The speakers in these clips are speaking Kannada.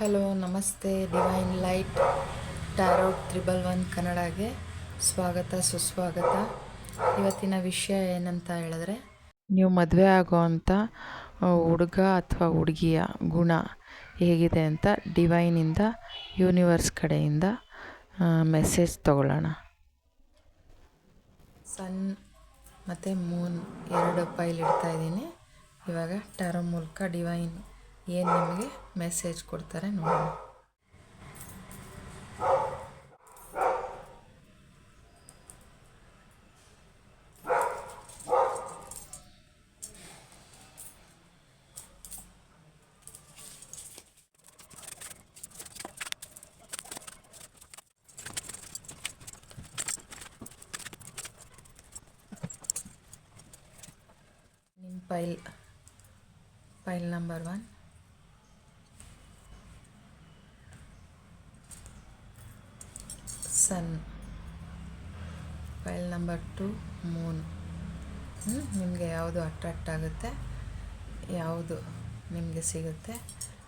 ಹಲೋ ನಮಸ್ತೆ. ಡಿವೈನ್ ಲೈಟ್ ಟ್ಯಾರೋಟ್ 111 ಕನ್ನಡಗೆ ಸ್ವಾಗತ ಸುಸ್ವಾಗತ. ಇವತ್ತಿನ ವಿಷಯ ಏನಂತ ಹೇಳಿದ್ರೆ, ನೀವು ಮದುವೆ ಆಗೋವಂಥ ಹುಡುಗ ಅಥವಾ ಹುಡುಗಿಯ ಗುಣ ಹೇಗಿದೆ ಅಂತ ಡಿವೈನಿಂದ, ಯೂನಿವರ್ಸ್ ಕಡೆಯಿಂದ ಮೆಸೇಜ್ ತಗೊಳ್ಳೋಣ. ಸನ್ ಮತ್ತು ಮೂನ್ 2 ಪೈಲ್ ಇಡ್ತಾಯಿದ್ದೀನಿ. ಇವಾಗ ಟ್ಯಾರೋ ಮೂಲಕ ಡಿವೈನ್ ಏನು ನಿಮಗೆ ಮೆಸೇಜ್ ಕೊಡ್ತಾರೆ ನೋಡೋಣ. ನಿಮ್ಮ file number 1, sun. File number 2, moon. ನಿಮಗೆ ಯಾವುದು ಅಟ್ರಾಕ್ಟ್ ಆಗುತ್ತೆ, ಯಾವುದು ನಿಮಗೆ ಸಿಗುತ್ತೆ,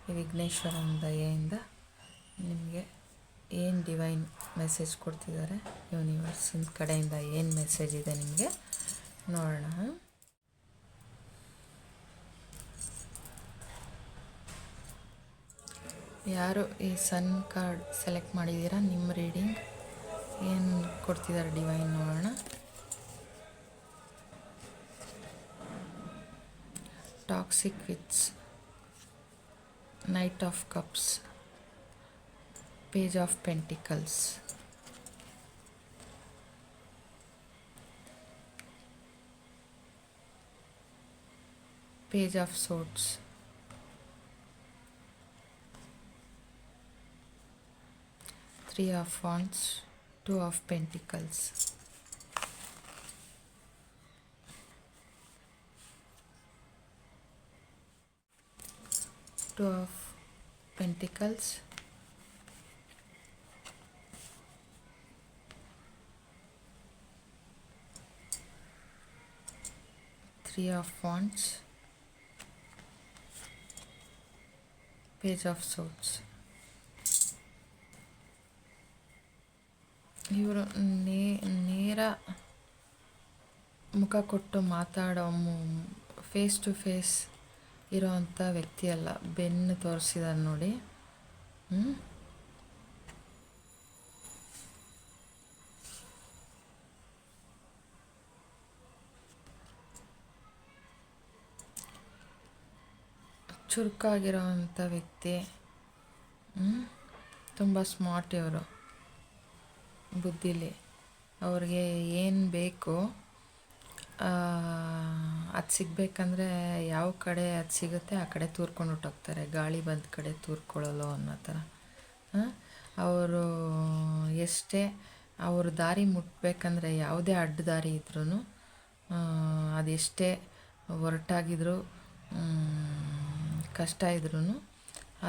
ಈ ವಿಘ್ನೇಶ್ವರನ ದಯೆಯಿಂದ ನಿಮಗೆ ಏನು ಡಿವೈನ್ ಮೆಸೇಜ್ ಕೊಡ್ತಿದ್ದಾರೆ, ಯೂನಿವರ್ಸಿನ ಕಡೆಯಿಂದ ಏನು ಮೆಸೇಜ್ ಇದೆ ನಿಮಗೆ ನೋಡೋಣ. ಯಾರು ಈ ಸನ್ ಕಾರ್ಡ್ ಸೆಲೆಕ್ಟ್ ಮಾಡಿದ್ದೀರಾ, ನಿಮ್ಮ ರೀಡಿಂಗ್ ಏನು ಕೊಡ್ತಿದ್ದಾರೆ ಡಿವೈನ್ ನೋಡೋಣ. Toxic wits, knight of cups, page of pentacles, page of swords, Three of Wands, Two of Pentacles, Two of Pentacles, Three of Wands, Page of Swords. ಇವರು ನೇರ ಮುಖ ಕೊಟ್ಟು ಮಾತಾಡೋ, ಫೇಸ್ ಟು ಫೇಸ್ ಇರೋವಂಥ ವ್ಯಕ್ತಿ ಅಲ್ಲ. ಬೆನ್ನು ತೋರಿಸಿದಾರೆ ನೋಡಿ. ಚುರುಕಾಗಿರೋವಂಥ ವ್ಯಕ್ತಿ, ತುಂಬ ಸ್ಮಾರ್ಟ್ ಇವರು. ಬುದ್ಧಿಲಿ ಅವ್ರಿಗೆ ಏನು ಬೇಕು ಅದು ಸಿಗಬೇಕಂದ್ರೆ ಯಾವ ಕಡೆ ಅದು ಸಿಗುತ್ತೆ ಆ ಕಡೆ ತೂರ್ಕೊಂಡು ಹೊಟ್ಟೋಗ್ತಾರೆ. ಗಾಳಿ ಬಂದ ಕಡೆ ತೂರ್ಕೊಳ್ಳೋಲ್ಲ ಅನ್ನೋ ಥರ. ಅವರು ಎಷ್ಟೇ ಅವ್ರ ದಾರಿ ಮುಟ್ಟಬೇಕಂದ್ರೆ ಯಾವುದೇ ಅಡ್ಡ ದಾರಿ ಇದ್ರೂ, ಅದೆಷ್ಟೇ ಹೊರಟಾಗಿದ್ರು, ಕಷ್ಟ ಇದ್ರೂ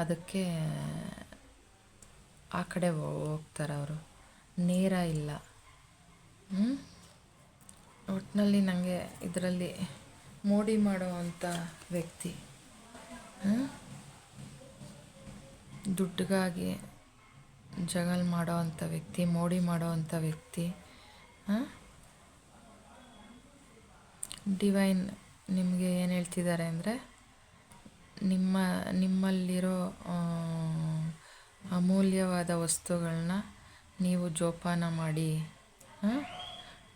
ಅದಕ್ಕೆ ಆ ಕಡೆ ಹೋಗ್ತಾರೆ ಅವರು. ನೇರ ಇಲ್ಲ. ಒಟ್ಟಿನಲ್ಲಿ ನನಗೆ ಇದರಲ್ಲಿ ಮೋಡಿ ಮಾಡೋವಂಥ ವ್ಯಕ್ತಿ, ದುಡ್ಡಿಗಾಗಿ ಜಗಳ ಮಾಡೋವಂಥ ವ್ಯಕ್ತಿ, ಮೋಡಿ ಮಾಡೋವಂಥ ವ್ಯಕ್ತಿ. ಡಿವೈನ್ ನಿಮಗೆ ಏನು ಹೇಳ್ತಿದ್ದಾರೆ ಅಂದರೆ, ನಿಮ್ಮಲ್ಲಿರೋ ಅಮೂಲ್ಯವಾದ ವಸ್ತುಗಳನ್ನ ನೀವು ಜೋಪಾನ ಮಾಡಿ.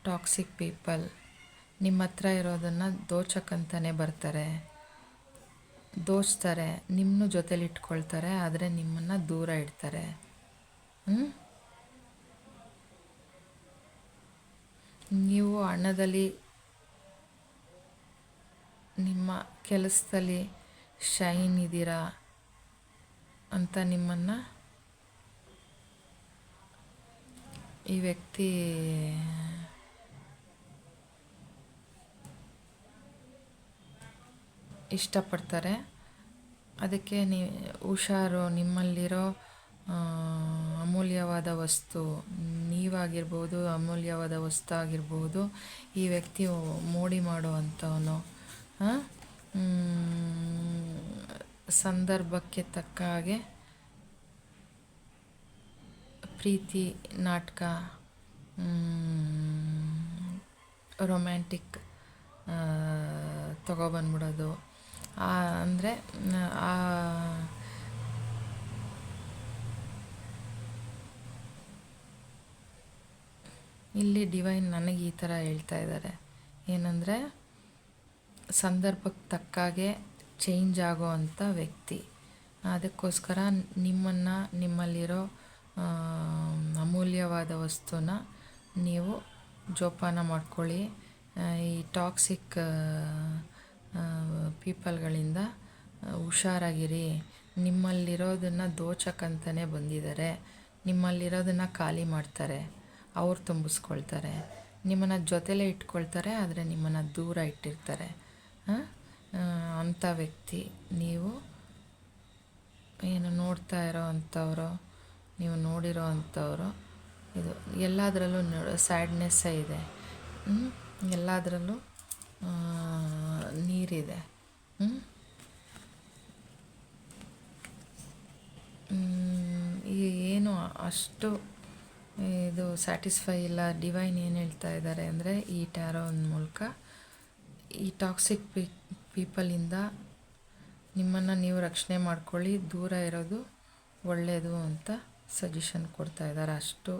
ಟಾಕ್ಸಿಕ್ ಪೀಪಲ್ ನಿಮ್ಮ ಹತ್ರ ಇರೋದನ್ನು ದೋಚಕ್ಕಂತಲೇ ಬರ್ತಾರೆ, ದೋಚ್ತಾರೆ, ನಿಮ್ಮನ್ನು ಜೊತೇಲಿ ಇಟ್ಕೊಳ್ತಾರೆ, ಆದರೆ ನಿಮ್ಮನ್ನು ದೂರ ಇಡ್ತಾರೆ. ನೀವು ಹಣದಲ್ಲಿ, ನಿಮ್ಮ ಕೆಲಸದಲ್ಲಿ ಶೈನ್ ಇದ್ದೀರಾ ಅಂತ ನಿಮ್ಮನ್ನು ಈ ವ್ಯಕ್ತಿ ಇಷ್ಟಪಡ್ತಾರೆ. ಅದಕ್ಕೆ ಹುಷಾರು. ನಿಮ್ಮಲ್ಲಿರೋ ಅಮೂಲ್ಯವಾದ ವಸ್ತು ನೀವಾಗಿರ್ಬೋದು, ಅಮೂಲ್ಯವಾದ ವಸ್ತು ಆಗಿರ್ಬೋದು, ಈ ವ್ಯಕ್ತಿ ಮೋಡಿ ಮಾಡುವಂಥವನು. ಸಂದರ್ಭಕ್ಕೆ ತಕ್ಕ ಹಾಗೆ ಪ್ರೀತಿ ನಾಟಕ, ರೊಮ್ಯಾಂಟಿಕ್ ತೊಗೊಬಂದ್ಬಿಡೋದು. ಅಂದರೆ ಆ ಇಲ್ಲಿ ಡಿವೈನ್ ನನಗೆ ಈ ಥರ ಹೇಳ್ತಾ ಇದ್ದಾರೆ, ಏನಂದರೆ ಸಂದರ್ಭಕ್ಕೆ ತಕ್ಕಾಗೆ ಚೇಂಜ್ ಆಗೋ ಅಂಥ ವ್ಯಕ್ತಿ. ಅದಕ್ಕೋಸ್ಕರ ನಿಮ್ಮನ್ನು, ನಿಮ್ಮಲ್ಲಿರೋ ಅಮೂಲ್ಯವಾದ ವಸ್ತುನ ನೀವು ಜೋಪಾನ ಮಾಡ್ಕೊಳ್ಳಿ. ಈ ಟಾಕ್ಸಿಕ್ ಪೀಪಲ್ಗಳಿಂದ ಹುಷಾರಾಗಿರಿ. ನಿಮ್ಮಲ್ಲಿರೋದನ್ನು ದೋಚಕ್ಕಂತಲೇ ಬಂದಿದ್ದಾರೆ. ನಿಮ್ಮಲ್ಲಿರೋದನ್ನು ಖಾಲಿ ಮಾಡ್ತಾರೆ, ಅವ್ರು ತುಂಬಿಸ್ಕೊಳ್ತಾರೆ. ನಿಮ್ಮನ್ನು ಜೊತೆಲೇ ಇಟ್ಕೊಳ್ತಾರೆ, ಆದರೆ ನಿಮ್ಮನ್ನು ದೂರ ಇಟ್ಟಿರ್ತಾರೆ. ಅಂಥ ವ್ಯಕ್ತಿ ನೀವು. ಏನು ನೋಡ್ತಾ ಇರೋ ಅಂಥವ್ರು, ನೀವು ನೋಡಿರೋ ಅಂಥವ್ರು. ಇದು ಎಲ್ಲದರಲ್ಲೂ ಸ್ಯಾಡ್ನೆಸ್ಸೇ ಇದೆ, ಎಲ್ಲದರಲ್ಲೂ ನೀರಿದೆ. ಏನು ಅಷ್ಟು ಇದು ಸ್ಯಾಟಿಸ್ಫೈ ಇಲ್ಲ. ಡಿವೈನ್ ಏನು ಹೇಳ್ತಾ ಇದ್ದಾರೆ ಅಂದರೆ, ಈ ಟ್ಯಾರೋನ್ ಮೂಲಕ ಈ ಟಾಕ್ಸಿಕ್ ಪೀಪಲಿಂದ ನಿಮ್ಮನ್ನು ನೀವು ರಕ್ಷಣೆ ಮಾಡ್ಕೊಳ್ಳಿ, ದೂರ ಇರೋದು ಒಳ್ಳೆಯದು ಅಂತ ಸಜೆಷನ್ ಕೊಡ್ತಾ ಇದ್ದಾರೆ. ಅಷ್ಟು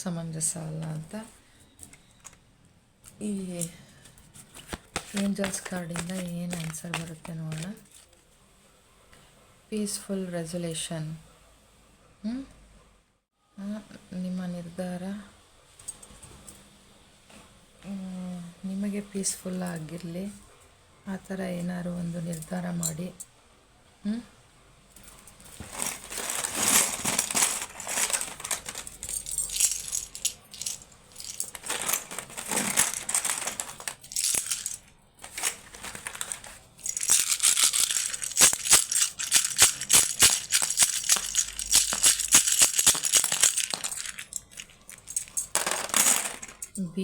ಸಮಂಜಸ ಅಲ್ಲ ಅಂತ. ಈ ಏಂಜಲ್ಸ್ ಕಾರ್ಡಿಂದ ಏನು ಆನ್ಸರ್ ಬರುತ್ತೆ ನೋಡೋಣ. Peaceful resolution. ನಿಮ್ಮ ನಿರ್ಧಾರ ನಿಮಗೆ ಪೀಸ್ಫುಲ್ ಆಗಿರಲಿ, ಆ ಥರ ಏನಾದ್ರು ಒಂದು ನಿರ್ಧಾರ ಮಾಡಿ. B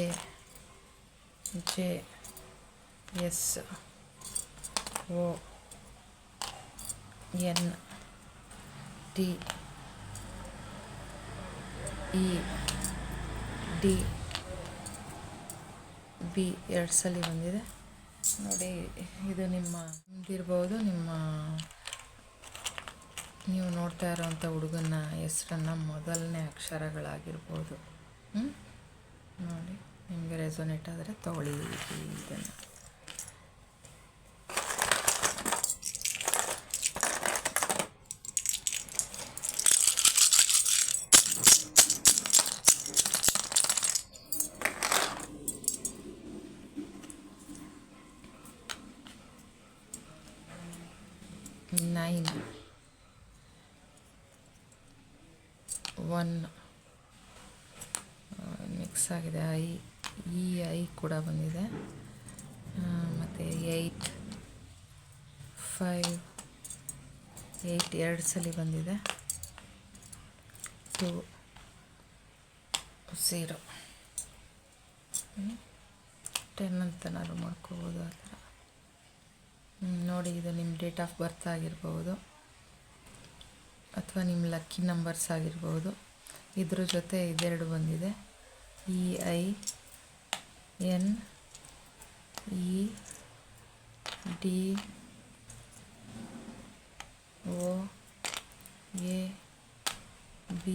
A J S O N T E D B 2 ಸಲ ಬಂದಿದೆ ನೋಡಿ. ಇದು ನಿಮ್ಮದಿರ್ಬೋದು, ನೀವು ನೋಡ್ತಾ ಇರೋವಂಥ ಹುಡುಗನ ಹೆಸರನ್ನು ಮೊದಲನೇ ಅಕ್ಷರಗಳಾಗಿರ್ಬೋದು. ನೋಡಿ, ನಿಮಗೆ ರೆಸೊನೇಟ್ ಆದರೆ ತಗೊಳ್ಳಿ ಇದನ್ನು. ನೈನ್ 1 ಮಿಕ್ಸ್ ಆಗಿದೆ. ಐ ಕೂಡ ಬಂದಿದೆ. ಮತ್ತು 8 5 8 2 ಸಲ ಬಂದಿದೆ. 2 0 10 ಅಂತನಾದ್ರು ಮಾಡ್ಕೋಬೋದು ಆ ಥರ. ನೋಡಿ, ಇದು ನಿಮ್ಮ ಡೇಟ್ ಆಫ್ ಬರ್ತ್ ಆಗಿರ್ಬೋದು, ಅಥವಾ ನಿಮ್ಮ ಲಕ್ಕಿ ನಂಬರ್ಸ್ ಆಗಿರ್ಬೋದು. ಇದ್ರ ಜೊತೆ ಇದೆರಡು ಬಂದಿದೆ. EIN ED OAB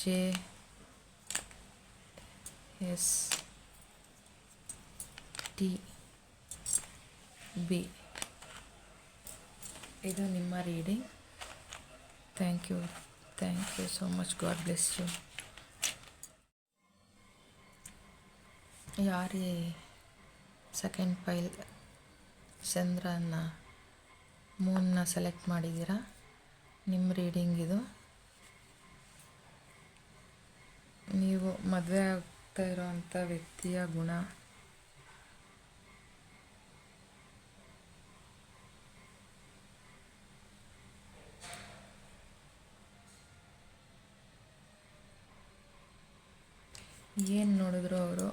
JSTB. ಇದು ನಿಮ್ಮ reading. Thank you so much. God bless you. ಯಾರೇ ಸೆಕೆಂಡ್ ಪೈಲ್ ಚಂದ್ರನ ಮೂನ್ನ ಸೆಲೆಕ್ಟ್ ಮಾಡಿದ್ದೀರಾ, ನಿಮ್ಮ ರೀಡಿಂಗ್ ಇದು. ನೀವು ಮದುವೆ ಆಗ್ತಾ ಇರೋವಂಥ ವ್ಯಕ್ತಿಯ ಗುಣ, ಏನು ನೋಡಿದ್ರು ಅವರು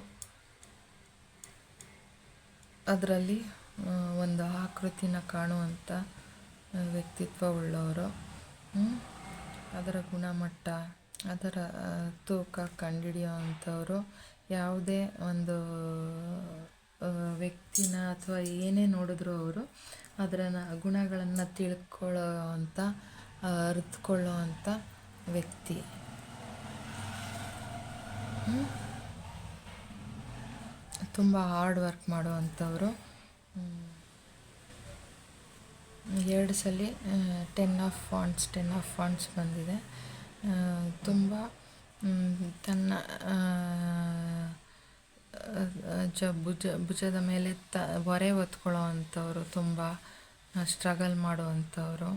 ಅದರಲ್ಲಿ ಒಂದು ಆಕೃತಿನ ಕಾಣುವಂಥ ವ್ಯಕ್ತಿತ್ವ ಉಳ್ಳವರು. ಅದರ ಗುಣಮಟ್ಟ, ಅದರ ತೂಕ ಕಂಡುಹಿಡಿಯೋ ಅಂಥವರು ಯಾವುದೇ ಒಂದು ವ್ಯಕ್ತಿನ ಅಥವಾ ಏನೇ ನೋಡಿದ್ರು ಅವರು ಅದರ ಗುಣಗಳನ್ನು ತಿಳ್ಕೊಳ್ಳೋ ಅಂಥ ಅರಿತುಕೊಳ್ಳೋ ಅಂಥ ವ್ಯಕ್ತಿ. ತುಂಬ ಹಾರ್ಡ್ ವರ್ಕ್ ಮಾಡುವಂಥವ್ರು. 2 ಸಲ 10 ಆಫ್ ಫಾಂಟ್ಸ್ ಬಂದಿದೆ. ತುಂಬ ತನ್ನ ಭುಜದ ಮೇಲೆ ಹೊರೆ ಹೊತ್ಕೊಳ್ಳೋ ಅಂಥವ್ರು, ತುಂಬ ಸ್ಟ್ರಗಲ್ ಮಾಡುವಂಥವ್ರು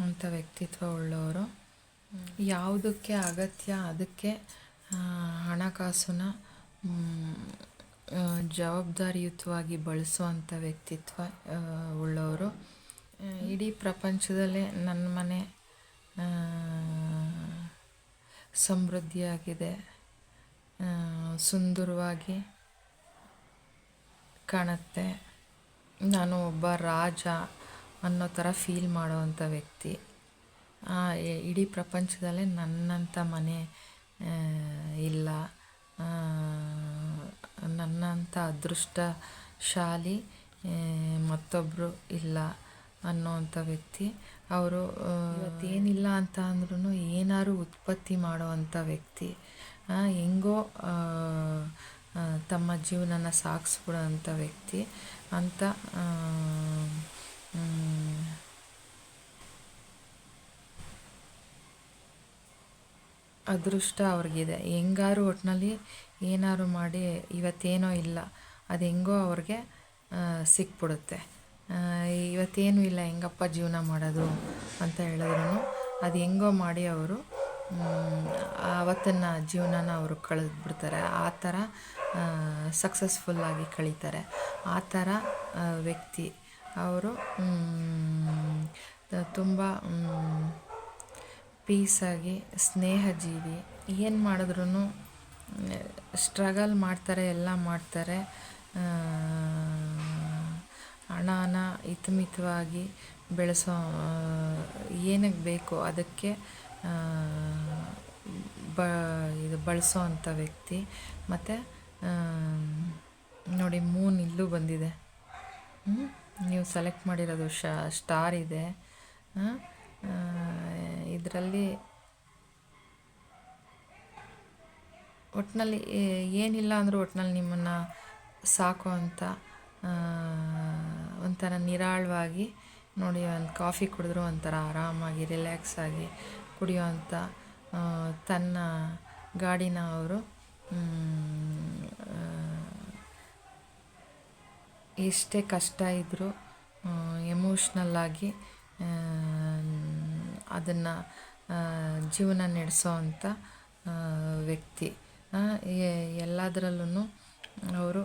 ಅಂಥ ವ್ಯಕ್ತಿತ್ವ ಉಳ್ಳವರು. ಯಾವುದಕ್ಕೆ ಅಗತ್ಯ ಅದಕ್ಕೆ ಹಣಕಾಸನ್ನ ಜವಾಬ್ದಾರಿಯುತವಾಗಿ ಬಳಸುವಂಥ ವ್ಯಕ್ತಿತ್ವ ಉಳ್ಳವರು. ಇಡೀ ಪ್ರಪಂಚದಲ್ಲೇ ನನ್ನ ಮನೆ ಸಮೃದ್ಧಿಯಾಗಿದೆ, ಸುಂದರವಾಗಿ ಕಾಣುತ್ತೆ, ನಾನು ಒಬ್ಬ ರಾಜ ಅನ್ನೋ ಥರ ಫೀಲ್ ಮಾಡೋವಂಥ ವ್ಯಕ್ತಿ. ಇಡೀ ಪ್ರಪಂಚದಲ್ಲೇ ನನ್ನಂಥ ಮನೆ ಇಲ್ಲ, ನನ್ನಂಥ ಅದೃಷ್ಟಶಾಲಿ ಮತ್ತೊಬ್ಬರು ಇಲ್ಲ ಅನ್ನೋವಂಥ ವ್ಯಕ್ತಿ ಅವರು. ಇವತ್ತೇನಿಲ್ಲ ಅಂತ ಅಂದ್ರೂ ಏನಾದ್ರು ಉತ್ಪತ್ತಿ ಮಾಡೋವಂಥ ವ್ಯಕ್ತಿ, ಹೆಂಗೋ ತಮ್ಮ ಜೀವನನ ಸಾಗಿಸ್ಬಿಡೋವಂಥ ವ್ಯಕ್ತಿ ಅಂತ ಅದೃಷ್ಟ ಅವ್ರಿಗಿದೆ. ಹೆಂಗಾರು ಒಟ್ಟಿನಲ್ಲಿ ಏನಾದ್ರು ಮಾಡಿ ಇವತ್ತೇನೋ ಇಲ್ಲ, ಅದು ಹೆಂಗೋ ಅವ್ರಿಗೆ ಸಿಕ್ಬಿಡುತ್ತೆ. ಇವತ್ತೇನೂ ಇಲ್ಲ ಹೆಂಗಪ್ಪ ಜೀವನ ಮಾಡೋದು ಅಂತ ಹೇಳಿದ್ರು ಅದು ಹೆಂಗೋ ಮಾಡಿ ಅವರು ಆವತ್ತಿನ ಜೀವನನ ಅವರು ಕಳೆದ್ಬಿಡ್ತಾರೆ. ಆ ಥರ ಸಕ್ಸಸ್ಫುಲ್ಲಾಗಿ ಕಳೀತಾರೆ. ಆ ಥರ ವ್ಯಕ್ತಿ ಅವರು. ತುಂಬ ಪೀಸಾಗಿ, ಸ್ನೇಹಜೀವಿ, ಏನು ಮಾಡಿದ್ರೂ ಸ್ಟ್ರಗಲ್ ಮಾಡ್ತಾರೆ, ಎಲ್ಲ ಮಾಡ್ತಾರೆ. ಹಣನ ಹಿತಮಿತವಾಗಿ ಬೆಳೆಸೋ, ಏನಕ್ಕೆ ಬೇಕೋ ಅದಕ್ಕೆ ಬಳಸೋ ಅಂಥ ವ್ಯಕ್ತಿ. ಮತ್ತು ನೋಡಿ, ಮೂನ್ ಇಲ್ಲೂ ಬಂದಿದೆ. ನೀವು ಸೆಲೆಕ್ಟ್ ಮಾಡಿರೋದು ಸ್ಟಾರ್ ಇದೆ. ಇದರಲ್ಲಿ ಒಟ್ಟಿನಲ್ಲಿ ಏನಿಲ್ಲ ಅಂದರೂ ಒಟ್ಟಿನಲ್ಲಿ ನಿಮ್ಮನ್ನು ಸಾಕೋ ಅಂತ ಒಂಥರ ನಿರಾಳವಾಗಿ ನೋಡಿ, ಒಂದು ಕಾಫಿ ಕುಡಿದ್ರೂ ಒಂಥರ ಆರಾಮಾಗಿ ರಿಲ್ಯಾಕ್ಸ್ ಆಗಿ ಕುಡಿಯೋ ಅಂಥ ತನ್ನ ಗಾಡಿನ ಅವರು ಎಷ್ಟೇ ಕಷ್ಟ ಇದ್ದರೂ ಎಮೋಷ್ನಲ್ಲಾಗಿ ಅದನ್ನು ಜೀವನ ನಡೆಸೋ ಅಂಥ ವ್ಯಕ್ತಿ. ಎಲ್ಲದರಲ್ಲೂ ಅವರು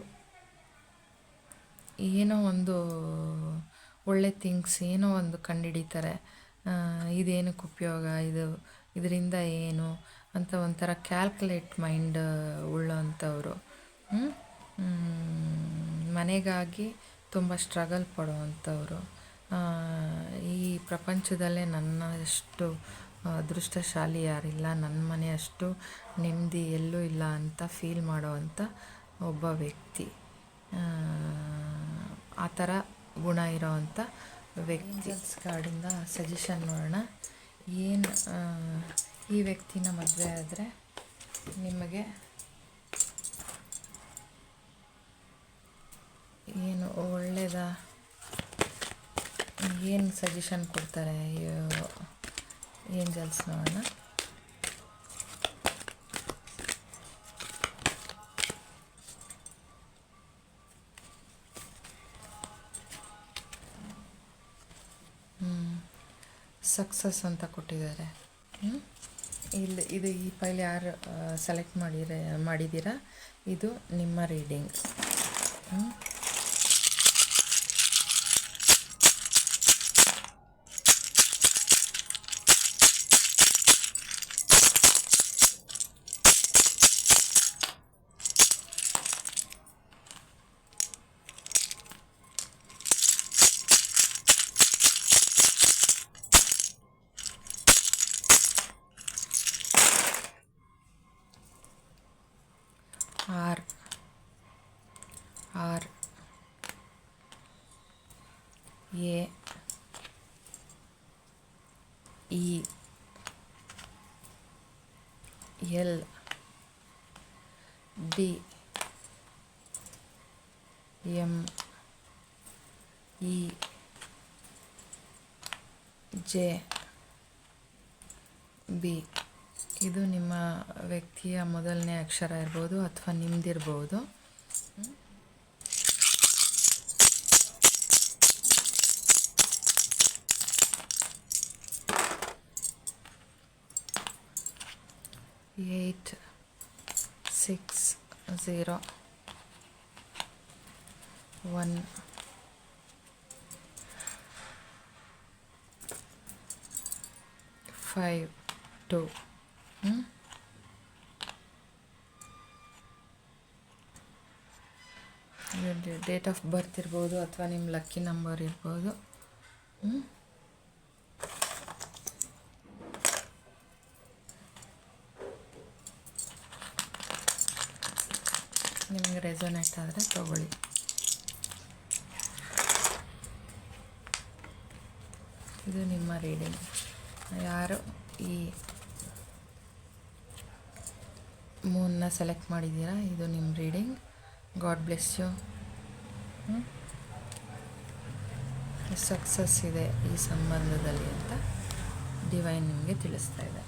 ಏನೋ ಒಂದು ಒಳ್ಳೆ ಥಿಂಗ್ಸ್ ಏನೋ ಒಂದು ಕಂಡುಹಿಡಿತಾರೆ. ಇದೇನಕ್ಕೆ ಉಪಯೋಗ, ಇದರಿಂದ ಏನು ಅಂತ ಒಂಥರ ಕ್ಯಾಲ್ಕುಲೇಟ್ ಮೈಂಡ್ ಉಳ್ಳೋವಂಥವ್ರು. ಮನೆಗಾಗಿ ತುಂಬ ಸ್ಟ್ರಗಲ್ ಪಡುವಂಥವ್ರು. ಈ ಪ್ರಪಂಚದಲ್ಲೇ ನನ್ನಷ್ಟು ಅದೃಷ್ಟಶಾಲಿ ಯಾರಿಲ್ಲ, ನನ್ನ ಮನೆಯಷ್ಟು ನೆಮ್ಮದಿ ಎಲ್ಲೂ ಇಲ್ಲ ಅಂತ ಫೀಲ್ ಮಾಡೋವಂಥ ಒಬ್ಬ ವ್ಯಕ್ತಿ. ಆ ಥರ ಗುಣ ಇರೋವಂಥ ವ್ಯಕ್ತಿ. ಕಾರ್ಡಿಂದ ಸಜೆಷನ್ ನೋಡೋಣ. ಏನು ಈ ವ್ಯಕ್ತಿನ ಮದುವೆ ಆದರೆ ನಿಮಗೆ ಏನು ಒಳ್ಳೆಯದ, ಏನು ಸಜೆಷನ್ ಕೊಡ್ತಾರೆ ಏಂಜಲ್ಸ್ ನೋಡೋಣ. ಸಕ್ಸಸ್ ಅಂತ ಕೊಟ್ಟಿದ್ದಾರೆ. ಇದು ಈ ಫೈಲ್ ಯಾರು ಸೆಲೆಕ್ಟ್ ಮಾಡಿದ್ದೀರಾ, ಇದು ನಿಮ್ಮ reading. E L D M E J B. ಇದು ನಿಮ್ಮ ವ್ಯಕ್ತಿಯ ಮೊದಲನೇ ಅಕ್ಷರ ಇರ್ಬೋದು ಅಥವಾ ನಿಮ್ದಿರ್ಬೋದು. ಏಯ್ಟ್ 6 0 1 5 2. ಡೇಟ್ ಆಫ್ ಬರ್ತ್ ಇರ್ಬೋದು ಅಥವಾ ನಿಮ್ಮ ಲಕ್ಕಿ ನಂಬರ್ ಇರ್ಬೋದು. ನಿಮಗೆ ರೆಸೊನೇಟ್ ಆದರೆ ತಗೊಳ್ಳಿ. ಇದು ನಿಮ್ಮ ರೀಡಿಂಗ್. ಯಾರು ಈ ಮೂನ್ನ ಸೆಲೆಕ್ಟ್ ಮಾಡಿದ್ದೀರಾ, ಇದು ನಿಮ್ಮ reading. God bless you. Success ಇದೆ ಈ ಸಂಬಂಧದಲ್ಲಿ ಅಂತ ಡಿವೈನ್ ನಿಮಗೆ ತಿಳಿಸ್ತಾ ಇದೆ.